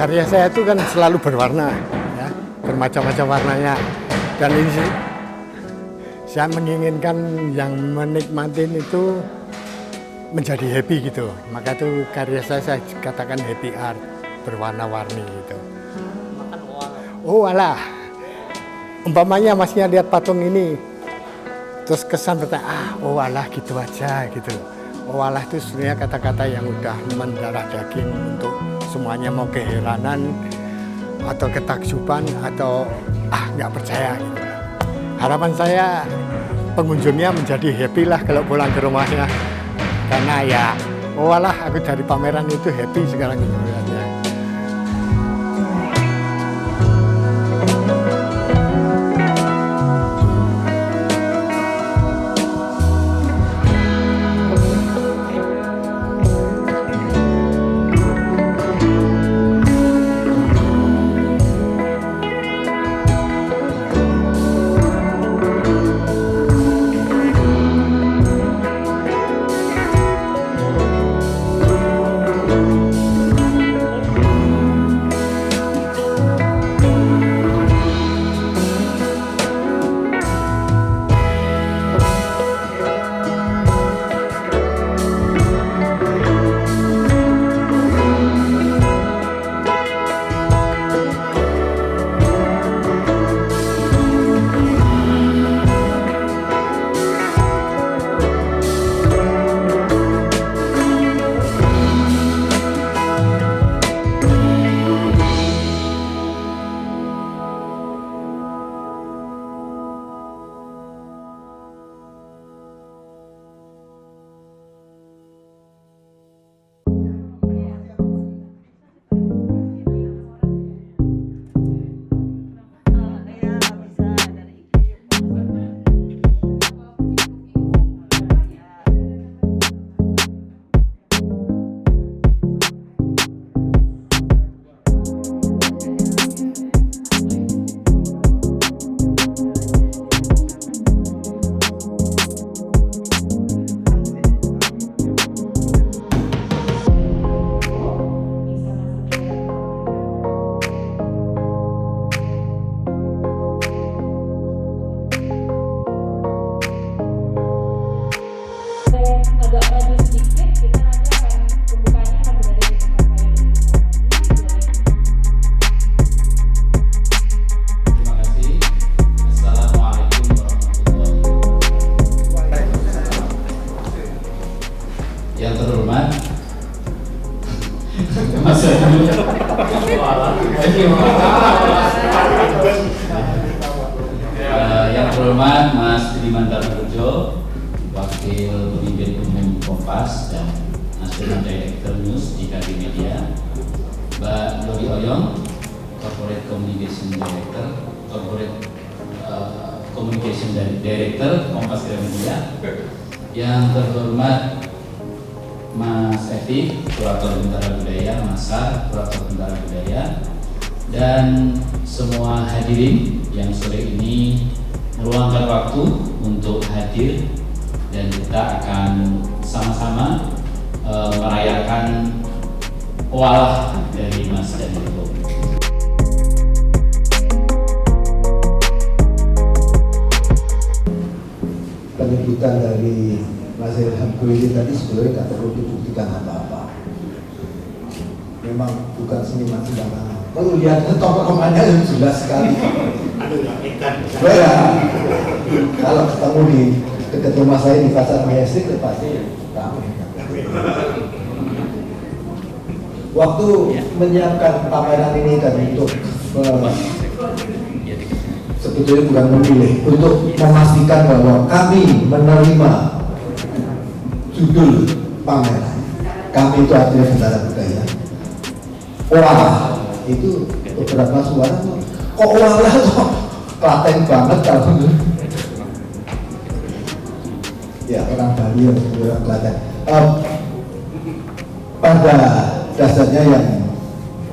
karya saya itu kan selalu berwarna, ya, bermacam-macam warnanya. Dan ini saya menginginkan yang menikmatin itu menjadi happy gitu. Maka itu karya saya katakan happy art, berwarna-warni gitu. Oh alah, umpamanya masnya lihat patung ini, terus kesan bertanya, oh alah gitu aja gitu. Oh alah itu sebenarnya kata-kata yang udah mendarah daging untuk semuanya, mau keheranan atau ketakjuban atau nggak percaya gitu. Harapan saya pengunjungnya menjadi happy lah kalau pulang ke rumahnya, karena ya oh alah aku dari pameran itu happy sekarang gitu ya. Yang terhormat Mas yang terhormat Mas Budiman Tarogrejo, Wakil Pemimpin Umum Kompas dan National Director News di KD Media, Mbak Dodi Oyong, Corporate Communication Director, Communication Director Kompas Gramedia, yang terhormat Mas Evi, Kurator Bentara Budaya, Mas Sar, Kurator Bentara Budaya, dan semua hadirin yang sore ini meluangkan waktu untuk hadir, dan kita akan sama-sama merayakan pewalah dari Mas Danilo. Penyebutan dari Mas Ilham Goyli tadi sebenarnya tidak perlu dibuktikan apa-apa. Memang bukan seniman sembarangan. Kalau lihat tokoh-tokohnya jelas sekali. Ya, kalau ketemu di dekat rumah saya di Pasar Majestic, pasti ramai. Waktu menyiapkan pameran ini kan untuk sebetulnya bukan memilih, untuk memastikan bahwa kami menerima judul pameran. Kami itu artinya Bentara Budaya. Wah, itu beberapa suara kok walah kok Klaten banget kalau ya orang Bali ya orang Klaten. Pada dasarnya yang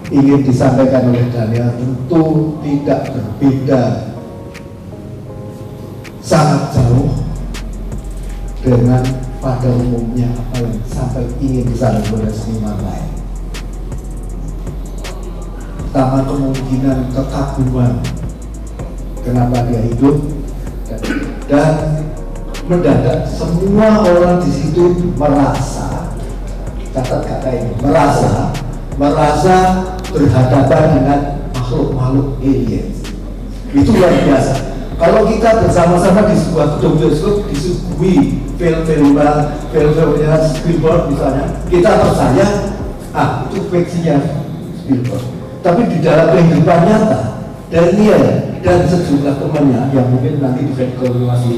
ingin disampaikan oleh Daniel tentu tidak berbeda sangat jauh dengan pada umumnya apa yang sampai ingin disampaikan oleh seniman lain. pertama kemungkinan kekaguman kenapa dia hidup, dan mendadak semua orang di situ merasa, catat kata ini, merasa berhadapan dengan makhluk-makhluk alien. Itu luar biasa. Kalau kita bersama-sama di sebuah gedung bioskop disuguhi film-filmnya Spielberg misalnya, kita percaya itu fiksinya Spielberg. Tapi di dalam kehidupan nyata, Daniel dan sejumlah temannya yang mungkin nanti dikonfirmasi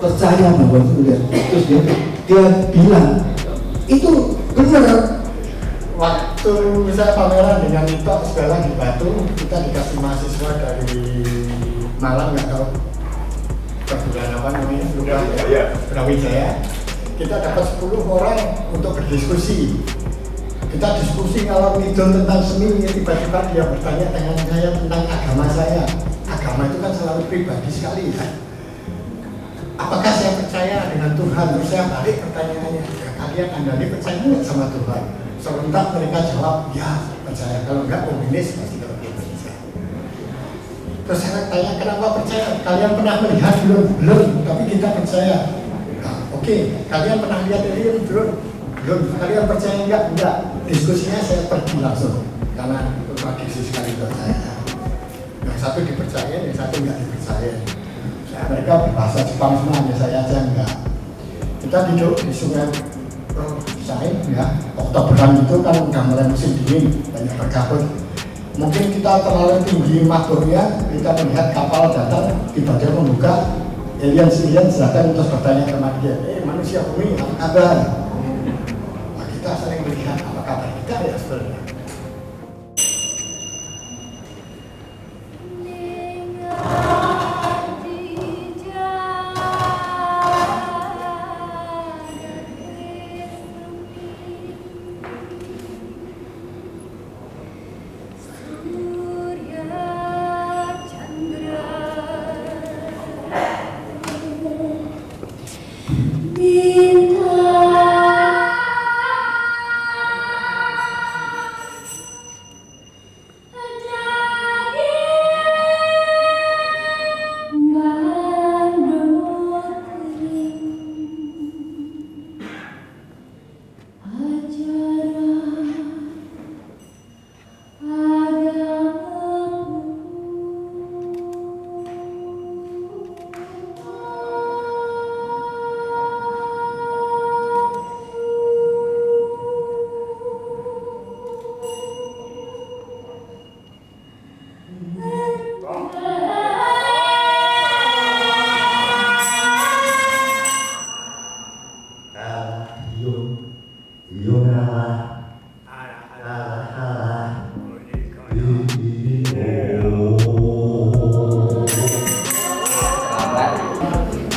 percaya bahwa itu lihat. Terus dia bilang itu benar. Waktu saya pameran dengan itu segala di Batu, kita dikasih mahasiswa dari Malang, nggak tahu perguruan apa namanya, Brawijaya. Kita dapat 10 orang untuk berdiskusi. Kita diskusi ngalor ngidul tentang seni, tiba-tiba dia bertanya dengan saya tentang agama saya. Agama itu kan selalu pribadi sekali kan. Apakah saya percaya dengan Tuhan? Terus saya balik pertanyaannya, kalian Anda ini percaya nggak sama Tuhan? Serentak mereka jawab, ya percaya. Kalau enggak komunis pasti kalau Indonesia. Terus saya tanya, kenapa percaya? Kalian pernah melihat belum? Tapi kita percaya. Nah, oke. Kalian pernah lihat alien belum? Kalian percaya enggak? Diskusinya saya pergi langsung karena kontradiksi sekali buat saya. Yang satu dipercaya, yang satu enggak dipercaya. Mereka berbahasa Jepang semua, hanya saya aja enggak. Kita duduk di sungai Sain, ya, Oktoberan itu kan udah mulai musim dingin, banyak berkabut. Mungkin kita terlalu tinggi makhluknya, kita melihat kapal datang, tiba-tiba membuka, alien datang terus bertanya sama dia, manusia bumi, apa kabar? Nah, kita sering melihat apa kabar kita ya sebenarnya.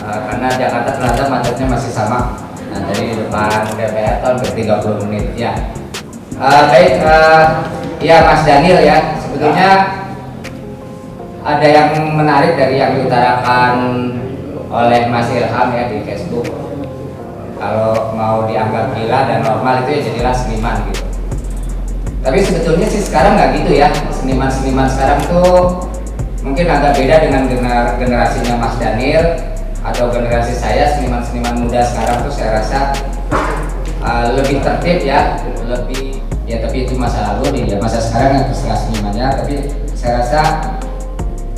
Karena Jakarta ternyata macetnya masih sama. Nah, dari depan DPR tahun ke 30 menit ya. Baik, ya Mas Daniel ya, sebetulnya ada yang menarik dari yang diutarakan oleh Mas Ilham ya di Facebook. Kalau mau dianggap gila dan normal itu ya jadilah seniman gitu. Tapi sebetulnya sih sekarang nggak gitu ya, seniman-seniman sekarang tuh mungkin agak beda dengan generasinya Mas Daniel atau generasi saya. Seniman-seniman muda sekarang tuh saya rasa lebih tertib ya, lebih ya, tapi itu masa lalu di masa sekarang yang terserah senimannya. Tapi saya rasa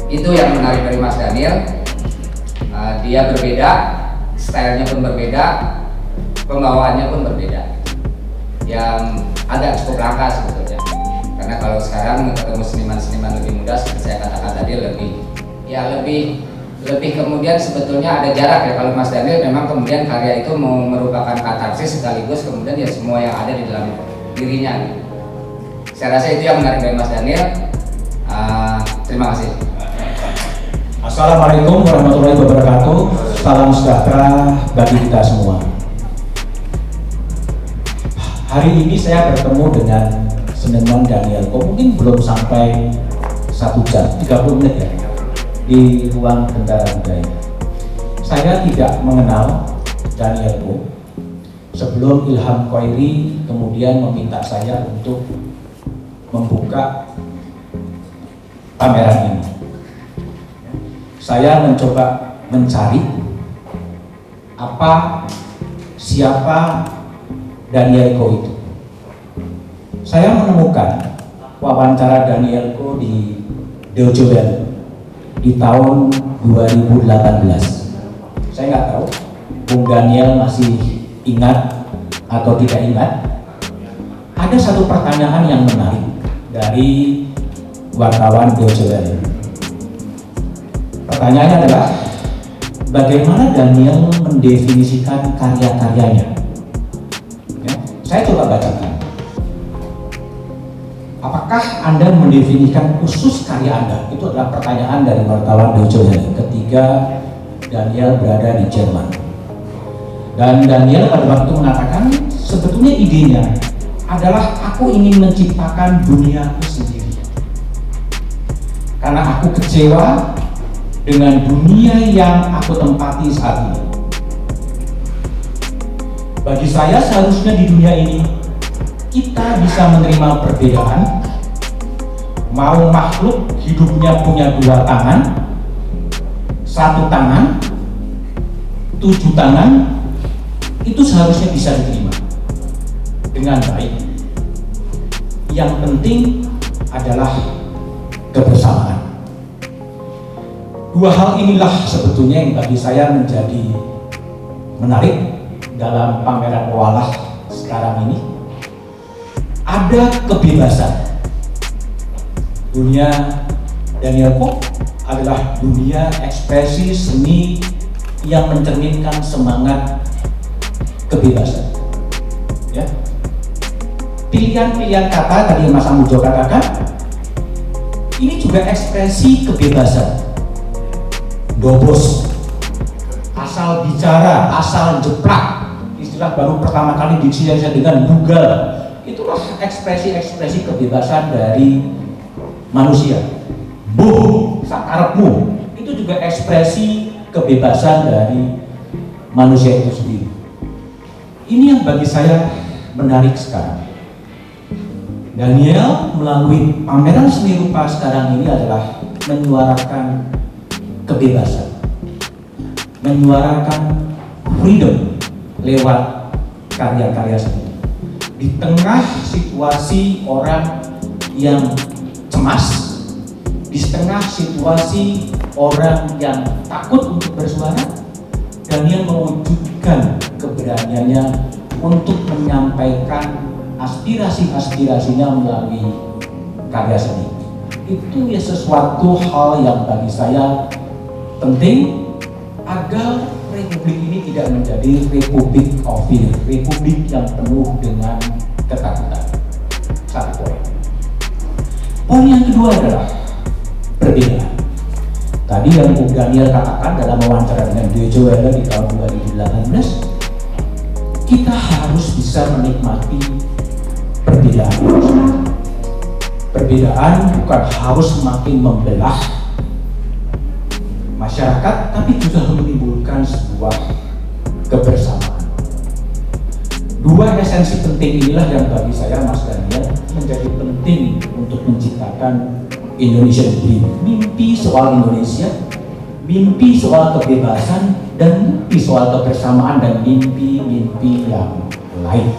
itu yang menarik dari Mas Daniel. Dia berbeda, stylenya pun berbeda, pembawaannya pun berbeda, yang agak cukup langka sebetulnya. Karena kalau sekarang ketemu seniman-seniman lebih muda, seperti saya katakan tadi, lebih kemudian sebetulnya ada jarak ya. Kalau Mas Daniel memang kemudian karya itu mau merupakan katarsis sekaligus kemudian ya semua yang ada di dalam dirinya. Saya rasa itu yang menarik dari Mas Daniel. Terima kasih. Assalamualaikum warahmatullahi wabarakatuh. Salam sejahtera bagi kita semua. Hari ini saya bertemu dengan seniman Daniel Ko, mungkin belum sampai 1 jam, 30 menit ya, di ruang Bendara Budaya. Saya tidak mengenal Daniel Ko sebelum Ilham Koiri kemudian meminta saya untuk membuka pameran ini. Saya mencoba mencari siapa Daniel Ko itu. Saya menemukan wawancara Daniel Ko di Deutsche Welle di tahun 2018. Saya nggak tahu Bung Daniel masih ingat atau tidak ingat. Ada satu pertanyaan yang menarik dari wartawan Deutsche Welle. Pertanyaannya adalah, bagaimana Daniel mendefinisikan karya-karyanya? Ya, saya coba bacakan. Apakah Anda mendefinisikan khusus karya Anda? Itu adalah pertanyaan dari wartawan Deutsche Welle ketika Daniel berada di Jerman. Dan Daniel pada waktu mengatakan, sebetulnya idenya adalah aku ingin menciptakan duniaku sendiri. Karena aku kecewa dengan dunia yang aku tempati saat ini. Bagi saya seharusnya di dunia ini kita bisa menerima perbedaan. Mau makhluk hidupnya punya 2 tangan, 1 tangan, 7 tangan, itu seharusnya bisa diterima dengan baik. Yang penting adalah kebersamaan. 2 hal inilah sebetulnya yang bagi saya menjadi menarik dalam pameran Walah sekarang ini. Ada kebebasan. Dunia Daniel Ko adalah dunia ekspresi seni yang mencerminkan semangat kebebasan. Ya. Pilihan-pilihan kata tadi Mas Amujo katakan, ini juga ekspresi kebebasan. Dobos, asal bicara, asal jeplak, istilah baru pertama kali diciptakan dengan bugal. Itulah ekspresi-ekspresi kebebasan dari manusia. Buh, sakarepmu, itu juga ekspresi kebebasan dari manusia itu sendiri. Ini yang bagi saya menarik sekarang. Daniel melalui pameran seni rupa sekarang ini adalah menyuarakan kebebasan, menyuarakan freedom lewat karya-karya seni. Di tengah situasi orang yang cemas, di tengah situasi orang yang takut untuk bersuara, Daniel mewujudkan keberaniannya untuk menyampaikan aspirasi-aspirasinya melalui karya seni. Itu ya sesuatu hal yang bagi saya penting agar Republik ini tidak menjadi Republik of Fear, Republik yang penuh dengan ketakutan. Satu poin. Poin yang kedua adalah perbedaan. Tadi yang Bung Daniel katakan dalam wawancara dengan Deutsche Welle di tahun 2018, kita harus bisa menikmati perbedaan. Perbedaan bukan harus semakin membelah masyarakat, tapi juga menimbulkan sebuah kebersamaan. 2 esensi penting inilah yang bagi saya, Mas Daniel, menjadi penting untuk menciptakan Indonesian Dream. Mimpi soal Indonesia, mimpi soal kebebasan, dan mimpi soal kebersamaan, dan mimpi-mimpi yang lain.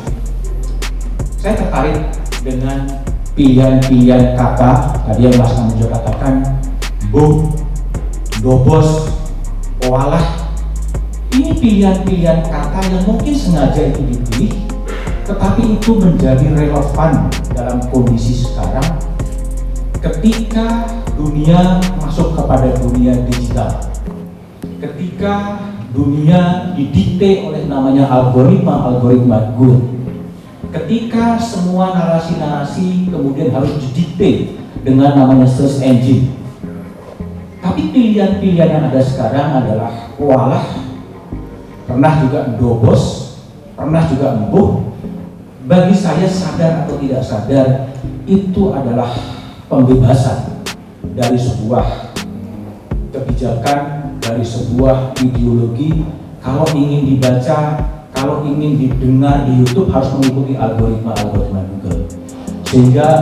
Saya tertarik dengan pilihan-pilihan kata tadi yang Mas Amujo katakan, Bung, Dobos, Walah. Ini pilihan-pilihan kata yang mungkin sengaja itu dipilih, tetapi itu menjadi relevan dalam kondisi sekarang ketika dunia masuk kepada dunia digital, ketika dunia didikte oleh namanya algoritma Google, ketika semua narasi-narasi kemudian harus didikte dengan namanya search engine. Tapi pilihan-pilihan yang ada sekarang adalah Walah, pernah juga Dobos, pernah juga Embuh. Bagi saya, sadar atau tidak sadar, itu adalah pembebasan dari sebuah kebijakan, dari sebuah ideologi. Kalau ingin dibaca, kalau ingin didengar di YouTube harus mengikuti algoritma Google, sehingga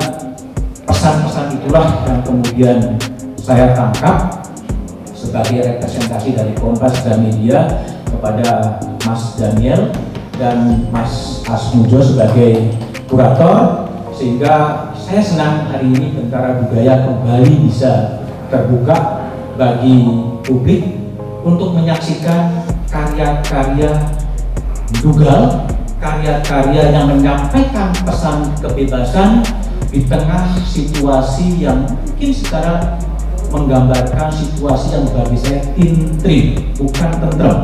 pesan-pesan kesan itulah yang kemudian saya tangkap sebagai representasi dari Kompas dan media kepada Mas Daniel dan Mas Asmujo sebagai kurator, sehingga saya senang hari ini Bentara Budaya kembali bisa terbuka bagi publik untuk menyaksikan karya-karya Dugal, karya-karya yang menyampaikan pesan kebebasan di tengah situasi yang mungkin secara menggambarkan situasi yang bagi saya intrim, bukan tentrem.